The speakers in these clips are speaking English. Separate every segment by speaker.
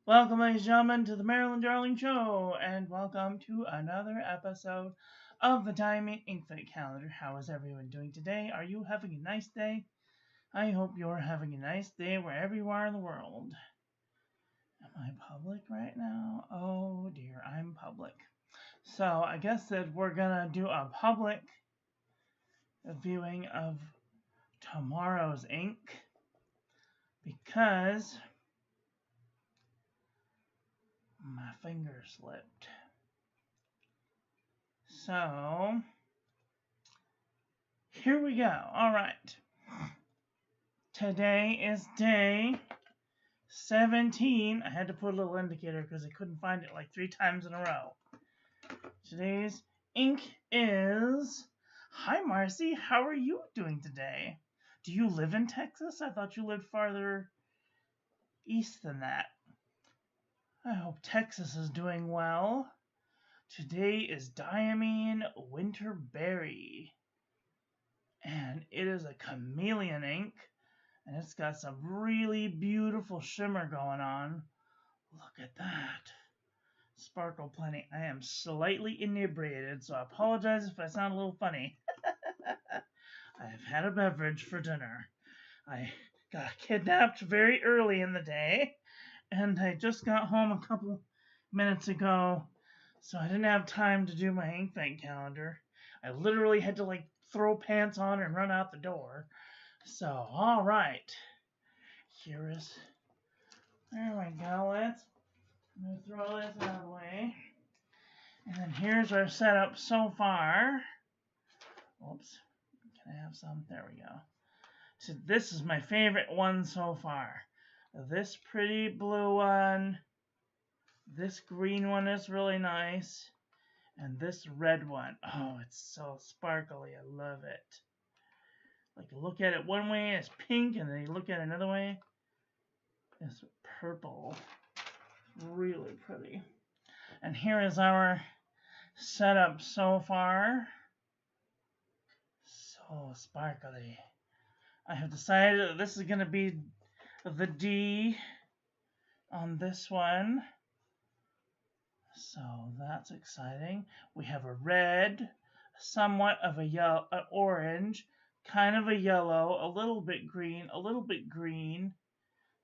Speaker 1: Welcome, ladies and gentlemen, to the Marilyn Darling Show, and welcome to another episode of the Diamine Inkvent calendar. How is everyone doing today? Are you having a nice day? I hope you're having a nice day wherever you are in the world. Am I public right now? Oh dear, I'm public. So I guess that we're gonna do a public viewing of tomorrow's ink because my finger slipped. So, here we go. All right. Today is day 17. I had to put a little indicator because I couldn't find it like 3 times in a row. Today's ink is... Hi, Marcy. How are you doing today? Do you live in Texas? I thought you lived farther east than that. I hope Texas is doing well. Today is Diamine Winterberry. And it is a chameleon ink. And it's got some really beautiful shimmer going on. Look at that. Sparkle plenty. I am slightly inebriated, so I apologize if I sound a little funny. I have had a beverage for dinner. I got kidnapped very early in the day, and I just got home a couple minutes ago, so I didn't have time to do my Inkvent calendar. I literally had to throw pants on and run out the door. So, all right. There we go. I'm going to throw this out of the way. And then here's our setup so far. Oops. Can I have some? There we go. So this is my favorite one so far. This pretty blue one. This green one is really nice. And this red one. Oh, it's so sparkly. I love it. You look at it one way, it's pink, and then you look at it another way, it's purple. Really pretty. And here is our setup so far. So sparkly. I have decided that this is going to be the D on this one. So that's exciting. We have a red, somewhat of a yellow, orange, kind of a yellow, a little bit green,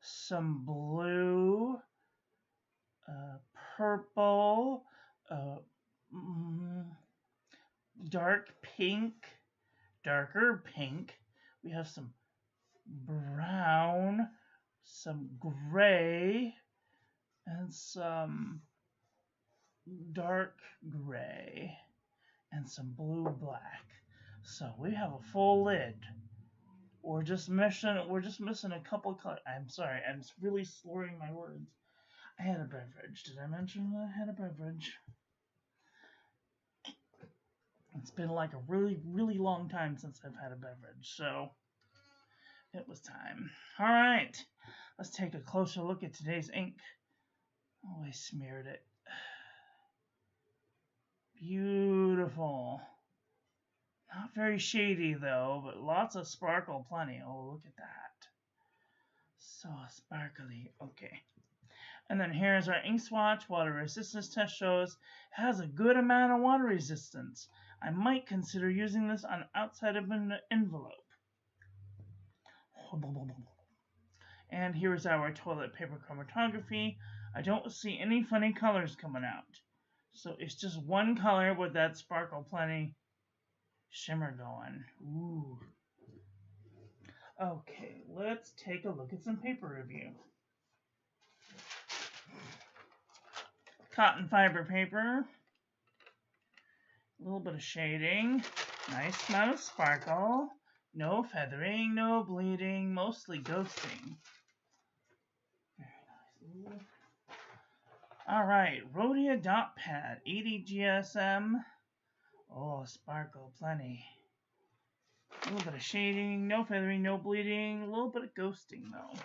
Speaker 1: some blue, purple, dark pink, darker pink. We have some brown, some gray, and some dark gray, and some blue-black. So we have a full lid. We're just missing a couple colors. I'm sorry, I'm really slurring my words. I had a beverage. Did I mention that I had a beverage? It's been a really, really long time since I've had a beverage, so it was time. All right, let's take a closer look at today's ink. Oh, I smeared it. Beautiful. Not very shady, though, but lots of sparkle plenty. Oh, look at that. So sparkly. Okay. And then here's our ink swatch. Water resistance test shows it has a good amount of water resistance. I might consider using this on the outside of an envelope. And here's our toilet paper chromatography. I don't see any funny colors coming out. So it's just one color with that sparkle plenty shimmer going. Ooh. Okay, let's take a look at some paper review. Cotton fiber paper. A little bit of shading. Nice amount of sparkle. No feathering, no bleeding, mostly ghosting. Very nice. Alright, Rhodia dot pad, 80 GSM. Oh, sparkle plenty. A little bit of shading, no feathering, no bleeding, a little bit of ghosting though.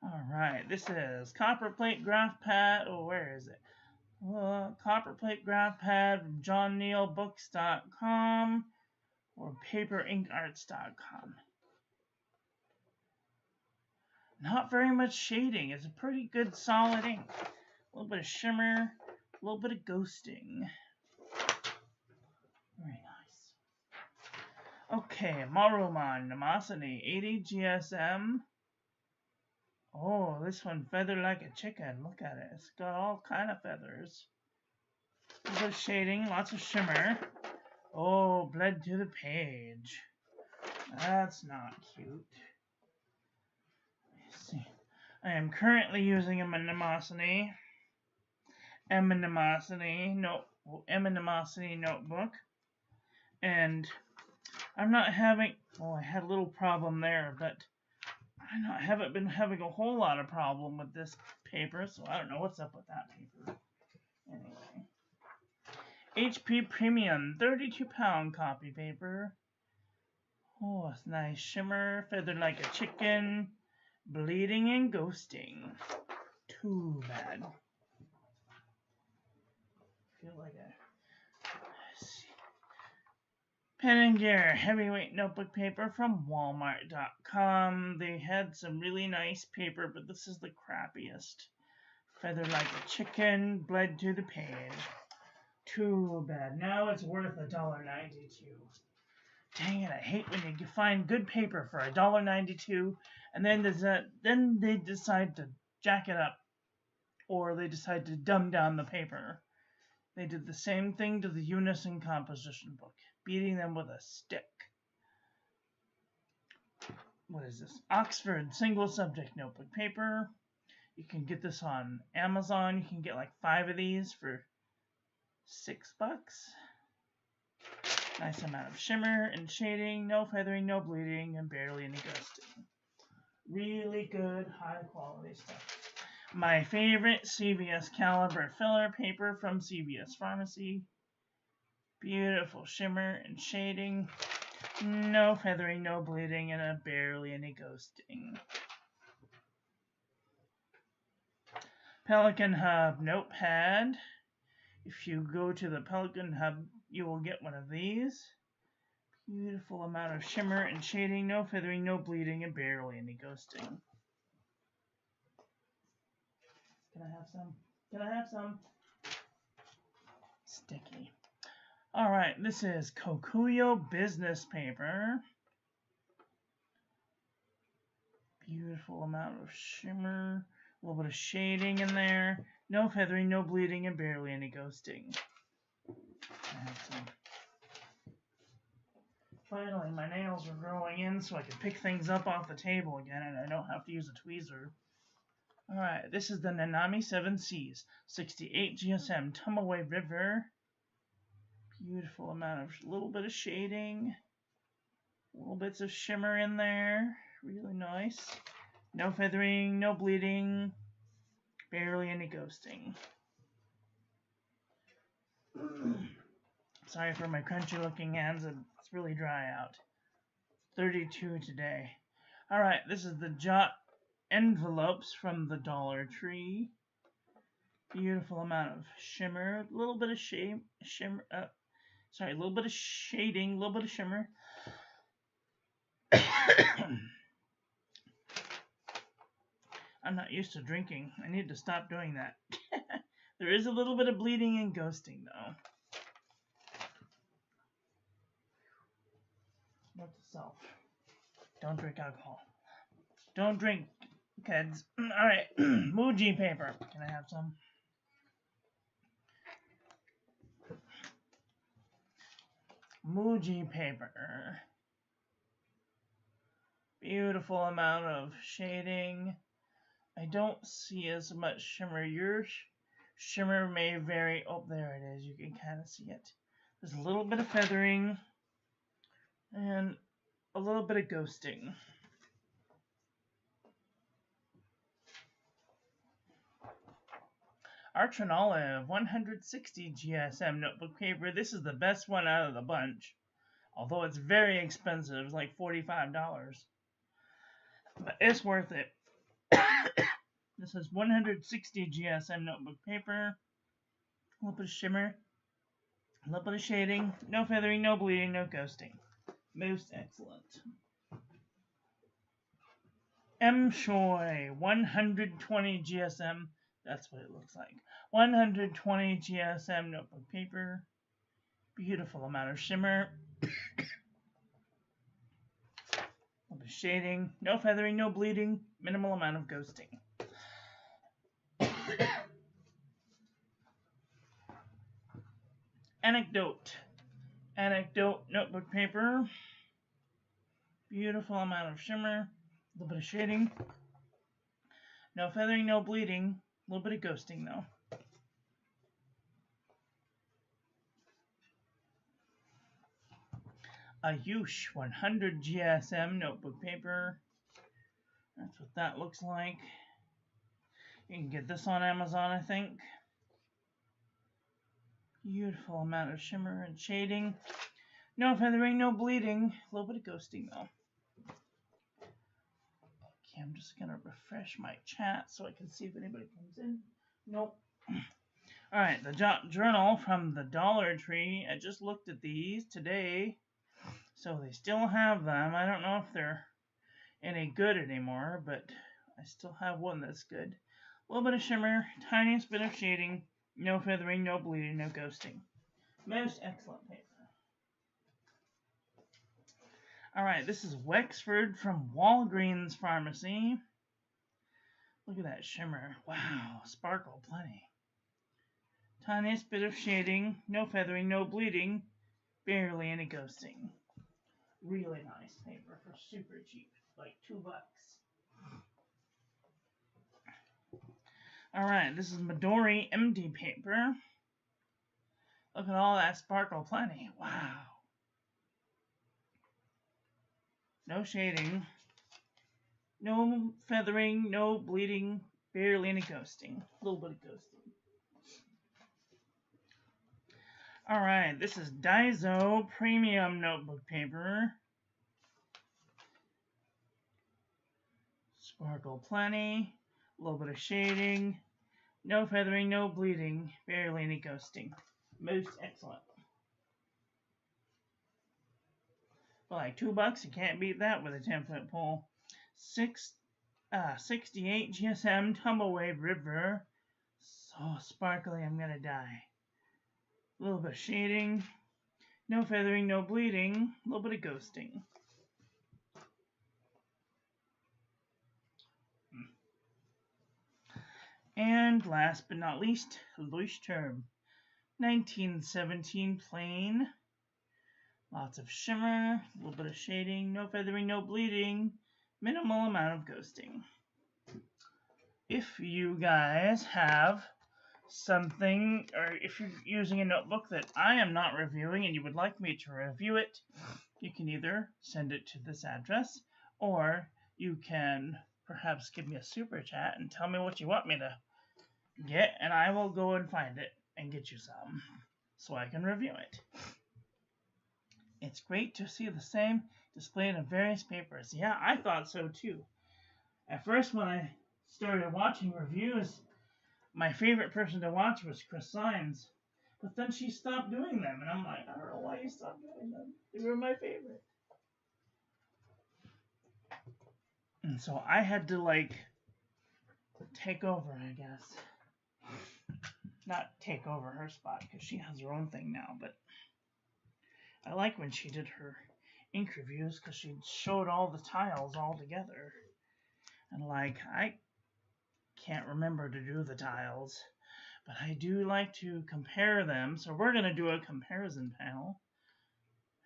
Speaker 1: Alright, this is copper plate graph pad. Oh, where is it? Copper plate graph pad from johnneilbooks.com or paperinkarts.com. Not very much shading. It's a pretty good solid ink. A little bit of shimmer, a little bit of ghosting. Very nice. Okay, Maruman Namasani 80 GSM. Oh, this one feathered like a chicken. Look at it. It's got all kind of feathers. A little bit of shading, lots of shimmer. Oh, bled to the page. That's not cute. Let's see. I am currently using a Mnemosity notebook, and I'm not having. Oh, I had a little problem there, but I haven't been having a whole lot of problem with this paper, so I don't know what's up with that paper. Anyway, HP Premium 32-pound copy paper. Oh, it's nice shimmer, feathered like a chicken, bleeding and ghosting. Too bad. Feel like Pen and Gear heavyweight notebook paper from Walmart.com. They had some really nice paper, but this is the crappiest. Feathered like a chicken, bled to the page. Too bad. Now it's worth $1.92. Dang it, I hate when you find good paper for $1.92 and then they decide to jack it up, or they decide to dumb down the paper. They did the same thing to the Unison composition book, beating them with a stick. What is this? Oxford single subject notebook paper. You can get this on Amazon. You can get like 5 of these for $6. Nice amount of shimmer and shading, no feathering, no bleeding, and barely any ghosting. Really good, high quality stuff. My favorite CVS Caliber filler paper from CVS Pharmacy. Beautiful shimmer and shading. No feathering, no bleeding, and barely any ghosting. Pelican Hub notepad. If you go to the Pelican Hub, you will get one of these. Beautiful amount of shimmer and shading, no feathering, no bleeding, and barely any ghosting. Can I have some? Can I have some? Sticky. Alright, this is Kokuyo business paper. Beautiful amount of shimmer, a little bit of shading in there. No feathering, no bleeding, and barely any ghosting. I have some. Finally, my nails are growing in so I can pick things up off the table again and I don't have to use a tweezer. Alright, this is the Nanami 7 Seas 68 GSM Tomoe River. Beautiful amount of little bit of shading. Little bits of shimmer in there. Really nice. No feathering, no bleeding. Barely any ghosting. Sorry for my crunchy looking hands. It's really dry out. 32 today. Alright, this is the Jot envelopes from the Dollar Tree. Beautiful amount of shimmer. A little bit of a little bit of shading, a little bit of shimmer. I'm not used to drinking. I need to stop doing that. There is a little bit of bleeding and ghosting, though. Note to self. Don't drink alcohol. Don't drink, kids. Alright, Muji paper. Can I have some? Muji paper. Beautiful amount of shading. I don't see as much shimmer. Your shimmer may vary. Oh, there it is. You can kind of see it. There's a little bit of feathering and a little bit of ghosting. Arch Olive 160 GSM notebook paper. This is the best one out of the bunch. Although it's very expensive. It's like $45. But it's worth it. This is 160 GSM notebook paper. A little bit of shimmer. A little bit of shading. No feathering, no bleeding, no ghosting. Most excellent. M. Shoy, 120 GSM. That's what it looks like. 120 GSM notebook paper. Beautiful amount of shimmer. A little bit of shading. No feathering, no bleeding. Minimal amount of ghosting. Anecdote. Anecdote notebook paper. Beautiful amount of shimmer. A little bit of shading. No feathering, no bleeding. A little bit of ghosting though. Ayush 100 GSM notebook paper. That's what that looks like. You can get this on Amazon, I think. Beautiful amount of shimmer and shading. No feathering, no bleeding. A little bit of ghosting though. Okay, I'm just going to refresh my chat so I can see if anybody comes in. Nope. Alright, the journal from the Dollar Tree. I just looked at these today. So they still have them. I don't know if they're any good anymore, but I still have one that's good. A little bit of shimmer, tiniest bit of shading, no feathering, no bleeding, no ghosting. Most excellent paper. Alright, this is Wexford from Walgreens Pharmacy. Look at that shimmer. Wow, sparkle plenty. Tiniest bit of shading, no feathering, no bleeding, barely any ghosting. Really nice paper for super cheap, like $2. Alright, this is Midori MD paper. Look at all that sparkle plenty. Wow. No shading. No feathering, no bleeding, barely any ghosting. A little bit of ghosting. Alright, this is Daiso Premium Notebook Paper. Sparkle plenty. A little bit of shading. No feathering, no bleeding, barely any ghosting. Most excellent. For like $2, you can't beat that with a 10-foot pole. 68 GSM Tumblewave River. So sparkly, I'm gonna die. A little bit of shading. No feathering, no bleeding. A little bit of ghosting. And last but not least, Leuchtturm. 1917 plain. Lots of shimmer, a little bit of shading, no feathering, no bleeding, minimal amount of ghosting. If you guys have something, or if you're using a notebook that I am not reviewing and you would like me to review it, you can either send it to this address, or you can perhaps give me a super chat and tell me what you want me to get, and I will go and find it and get you some so I can review it. It's great to see the same displayed in various papers. Yeah, I thought so too. At first, when I started watching reviews, my favorite person to watch was Chris Symes. But then she stopped doing them, and I'm like, I don't know why you stopped doing them. They were my favorite. And so I had to, like, take over, I guess. Not take over her spot, because she has her own thing now, but I like when she did her ink reviews, because she showed all the tiles all together. And, like, I can't remember to do the tiles, but I do like to compare them, so we're going to do a comparison panel.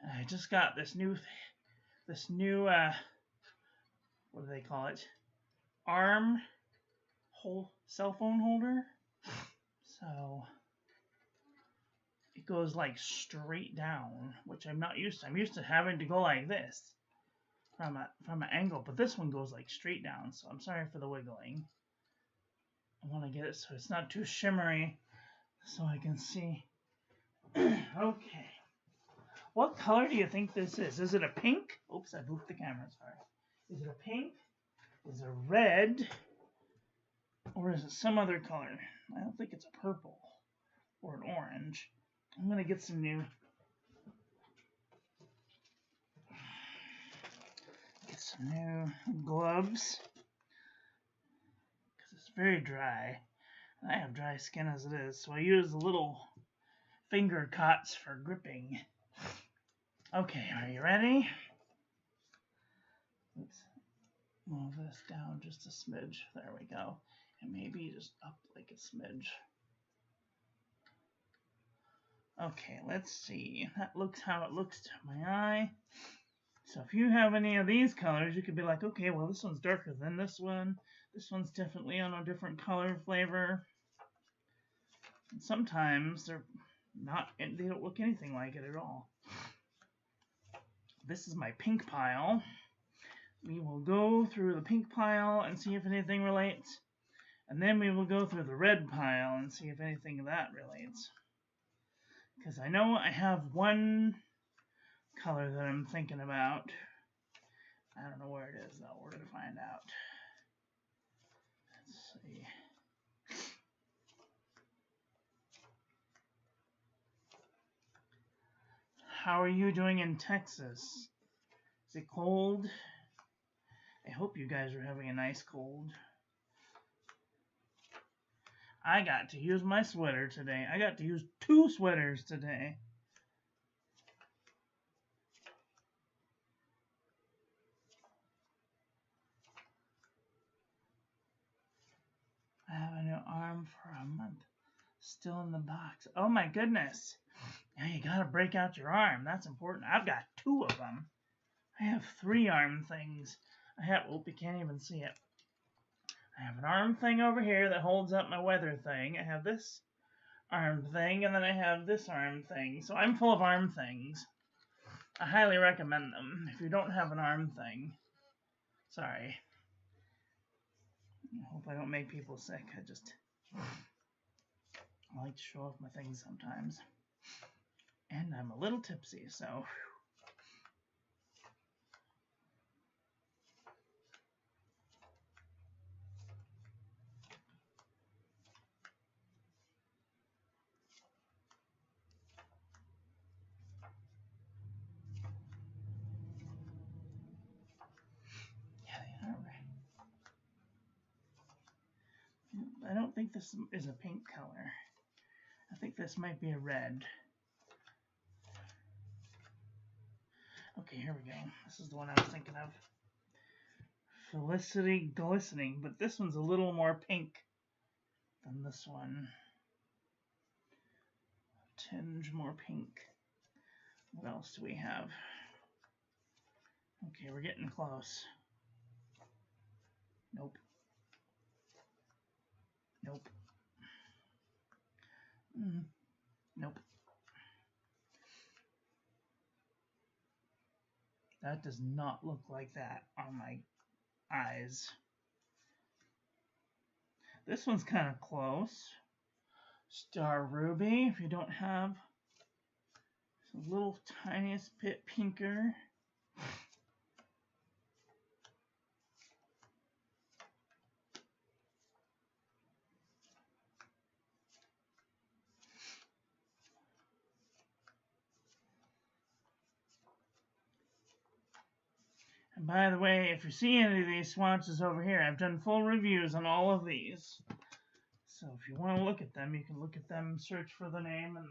Speaker 1: And I just got this new, what do they call it? Arm cell phone holder. So it goes like straight down, which I'm not used to. I'm used to having to go like this from an angle, but this one goes like straight down, so I'm sorry for the wiggling. I want to get it so it's not too shimmery so I can see. Okay. What color do you think this is? Is it a pink? Oops, I moved the camera, sorry. Is it a pink? Is it a red? Or is it some other color? I don't think it's a purple or an orange. I'm going to get some new gloves. very dry. I have dry skin as it is, so I use the little finger cots for gripping. Okay, are you ready? Let's move this down just a smidge. There we go. And maybe just up like a smidge. Okay, let's see. That looks how it looks to my eye. So if you have any of these colors, you could be like, okay, well, this one's darker than this one. This one's definitely on a different color flavor. And sometimes they're not, they don't look anything like it at all. This is my pink pile. We will go through the pink pile and see if anything relates. And then we will go through the red pile and see if anything of that relates. Because I know I have one color that I'm thinking about. I don't know where it is, though. We're going to find out. Let's see. How are you doing in Texas? Is it cold? I hope you guys are having a nice cold. I got to use my sweater today. I got to use 2 sweaters today. I have a new arm for a month. Still in the box. Oh my goodness. Now you gotta break out your arm. That's important. I've got 2 of them. I have 3 arm things. I have, oh, you can't even see it. I have an arm thing over here that holds up my weather thing. I have this arm thing, and then I have this arm thing. So I'm full of arm things. I highly recommend them if you don't have an arm thing. Sorry. I hope I don't make people sick. I like to show off my things sometimes. And I'm a little tipsy, so... I don't think this is a pink color. I think this might be a red. Okay, here we go. This is the one I was thinking of. Felicity Glistening, but this one's a little more pink than this one. A tinge more pink. What else do we have? Okay, we're getting close. Nope. Nope. Nope. That does not look like that on my eyes. This one's kind of close. Star Ruby, if you don't have. It's a little tiniest bit pinker. And by the way, if you see any of these swatches over here, I've done full reviews on all of these. So if you want to look at them, you can look at them, search for the name on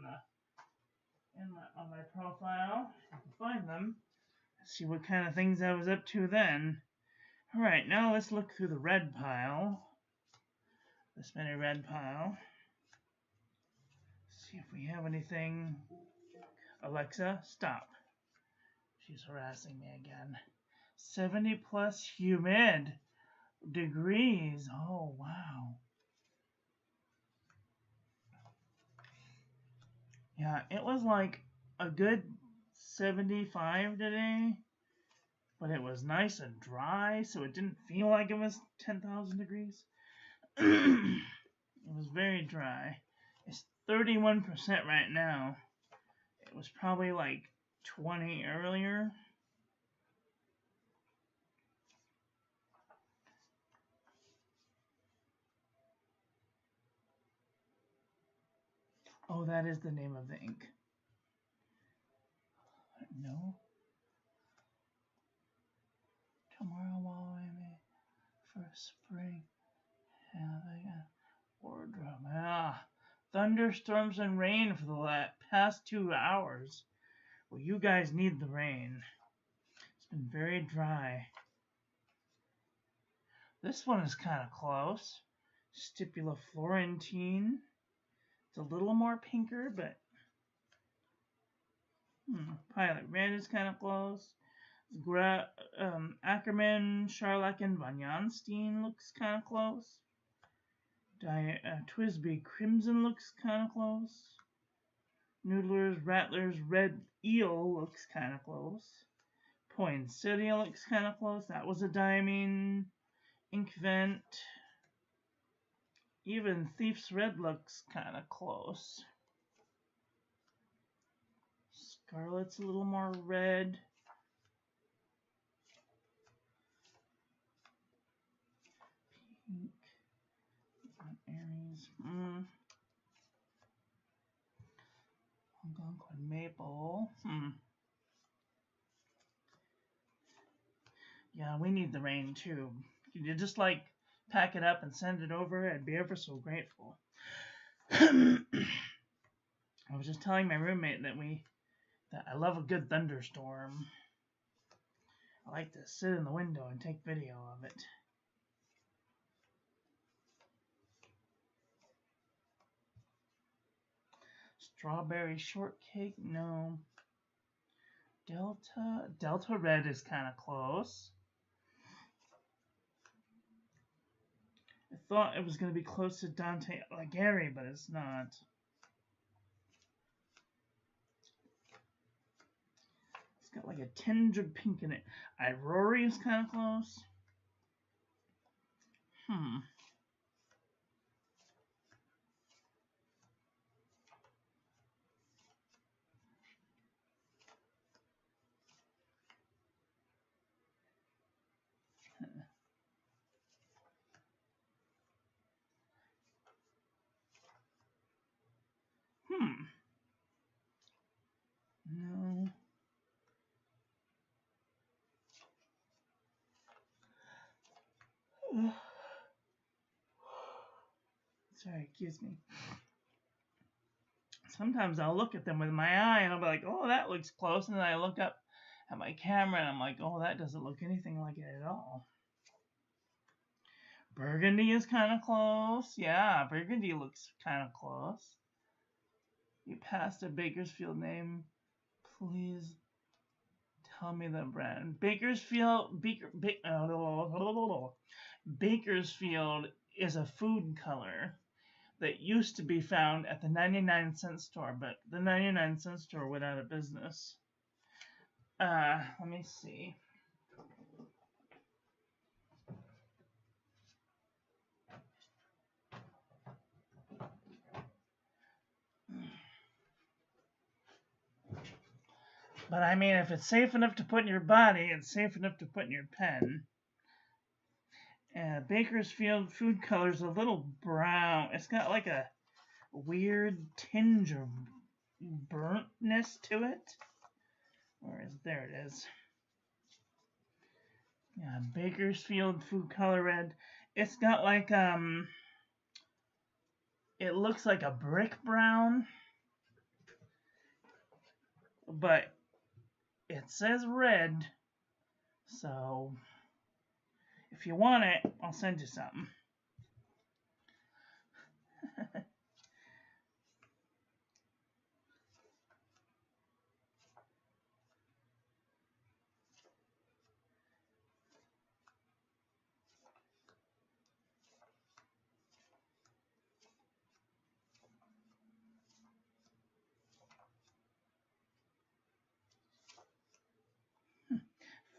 Speaker 1: my profile. You can find them. See what kind of things I was up to then. Alright, now let's look through the red pile. This mini red pile. See if we have anything. Alexa, stop. She's harassing me again. 70 plus humid degrees. Oh, wow. Yeah, it was like a good 75 today, but it was nice and dry, so it didn't feel like it was 10,000 degrees. It was very dry. It's 31% right now. It was probably like 20 earlier. Oh, that is the name of the ink. No. Tomorrow while I may for spring having Wardrobe. Ah, thunderstorms and rain for the past 2 hours. Well, you guys need the rain. It's been very dry. This one is kind of close. Stipula Florentine. It's a little more pinker, but Pilot Red is kind of close. Ackerman, Charlock, and Von Janstein looks kind of close. Twisby Crimson looks kind of close. Noodlers, Rattlers, Red Eel looks kind of close. Poinsettia looks kind of close. That was a Diamine. Inkvent. Even Thief's Red looks kind of close. Scarlet's a little more red. Pink. Aries. Algonquin Maple. Yeah, we need the rain too. Could you just like pack it up and send it over? I'd be ever so grateful. I was just telling my roommate that I love a good thunderstorm. I like to sit in the window and take video of it. Strawberry shortcake, no. Delta Red is kind of close. I thought it was going to be close to Dante Alighieri, but it's not. It's got like a tinge of pink in it. Aurora is kind of close. No. Sorry, excuse me. Sometimes I'll look at them with my eye and I'll be like, oh, that looks close. And then I look up at my camera and I'm like, oh, that doesn't look anything like it at all. Burgundy is kind of close. Yeah, Burgundy looks kind of close. You passed a Bakersfield name. Please tell me the brand. Bakersfield is a food color that used to be found at the 99-cent store, but the 99-cent store went out of business. Let me see. But I mean, if it's safe enough to put in your body, it's safe enough to put in your pen. Bakersfield food color is a little brown. It's got like a weird tinge of burntness to it. There it is. Yeah, Bakersfield food color red. It's got like it looks like a brick brown, but it says red. So if you want it, I'll send you something.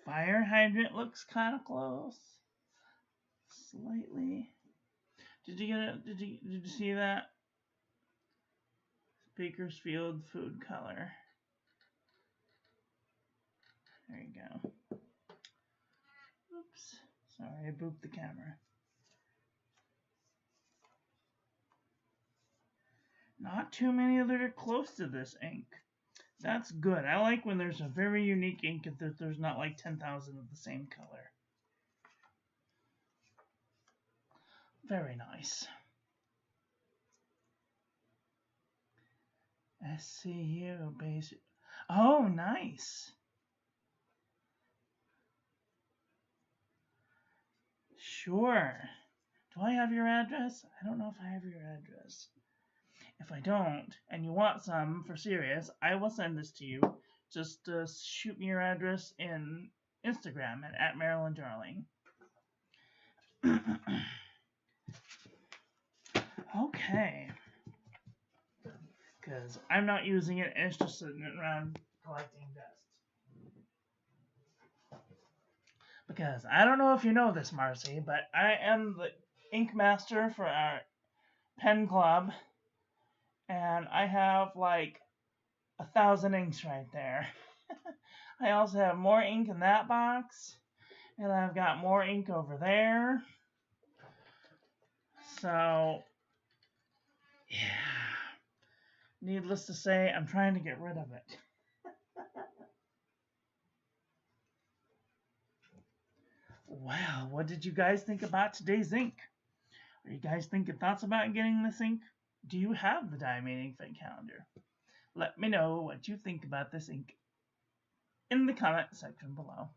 Speaker 1: Fire hydrant looks kind of close. Slightly. Did you get it? Did you see that? Bakersfield food color. There you go. Oops. Sorry, I booped the camera. Not too many that are close to this ink. That's good. I like when there's a very unique ink and that there's not like 10,000 of the same color. Very nice. SCU base. Oh, nice. Sure. Do I have your address? I don't know if I have your address. If I don't, and you want some for serious, I will send this to you. Just shoot me your address in Instagram at Marilyn Darling. Okay. Because I'm not using it, and it's just sitting around collecting dust. Because I don't know if you know this, Marcy, but I am the ink master for our pen club, and I have like 1,000 inks right there. I also have more ink in that box, and I've got more ink over there. So, yeah. Needless to say, I'm trying to get rid of it. Well, what did you guys think about today's ink? Are you guys thinking thoughts about getting this ink? Do you have the Diamine Inkvent calendar? Let me know what you think about this ink in the comment section below.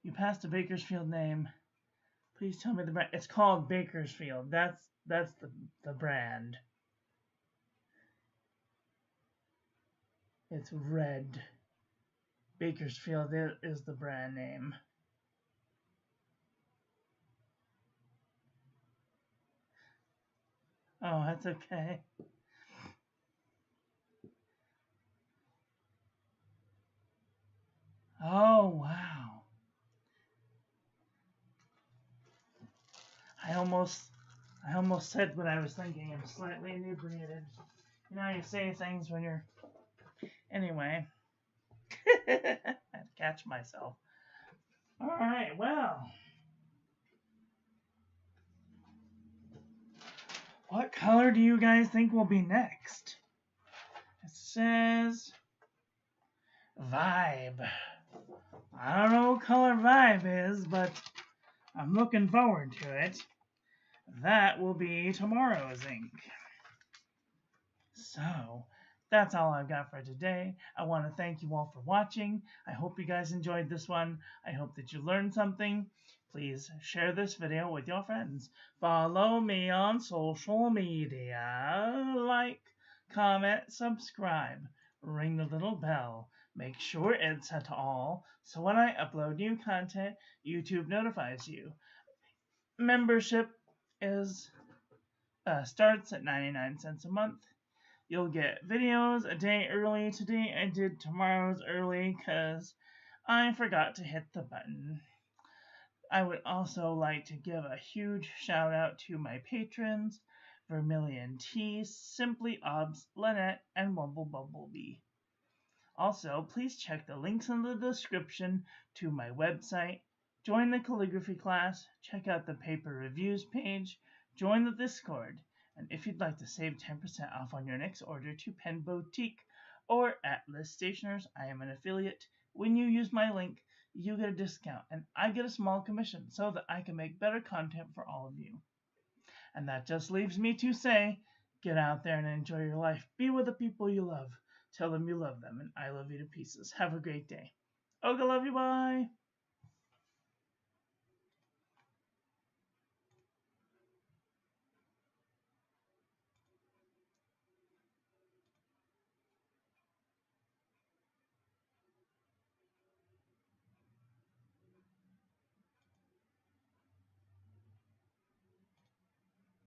Speaker 1: You passed a Bakersfield name. Please tell me the brand. It's called Bakersfield. That's the brand. It's red. Bakersfield is the brand name. Oh, that's okay. Oh, wow. I almost said what I was thinking. I'm slightly inebriated. You know how you say things when you're... Anyway. I had to catch myself. Alright, well. What color do you guys think will be next? It says... Vibe. I don't know what color Vibe is, but I'm looking forward to it. That will be tomorrow's ink. So, that's all I've got for today. I want to thank you all for watching. I hope you guys enjoyed this one. I hope that you learned something. Please share this video with your friends. Follow me on social media. Like, comment, subscribe. Ring the little bell. Make sure it's set to all, so when I upload new content, YouTube notifies you. Membership is starts at 99 cents a month. You'll get videos a day early. Today I did tomorrow's early because I forgot to hit the button. I would also like to give a huge shout out to my patrons, Vermilion T, Simply Obs, Lynette, and Wumble Bumblebee. Also, please check the links in the description to my website, join the calligraphy class, check out the paper reviews page, join the Discord, and if you'd like to save 10% off on your next order to Pen Boutique or Atlas Stationers, I am an affiliate. When you use my link, you get a discount, and I get a small commission so that I can make better content for all of you. And that just leaves me to say, get out there and enjoy your life. Be with the people you love. Tell them you love them, and I love you to pieces. Have a great day. Oga, love you, bye.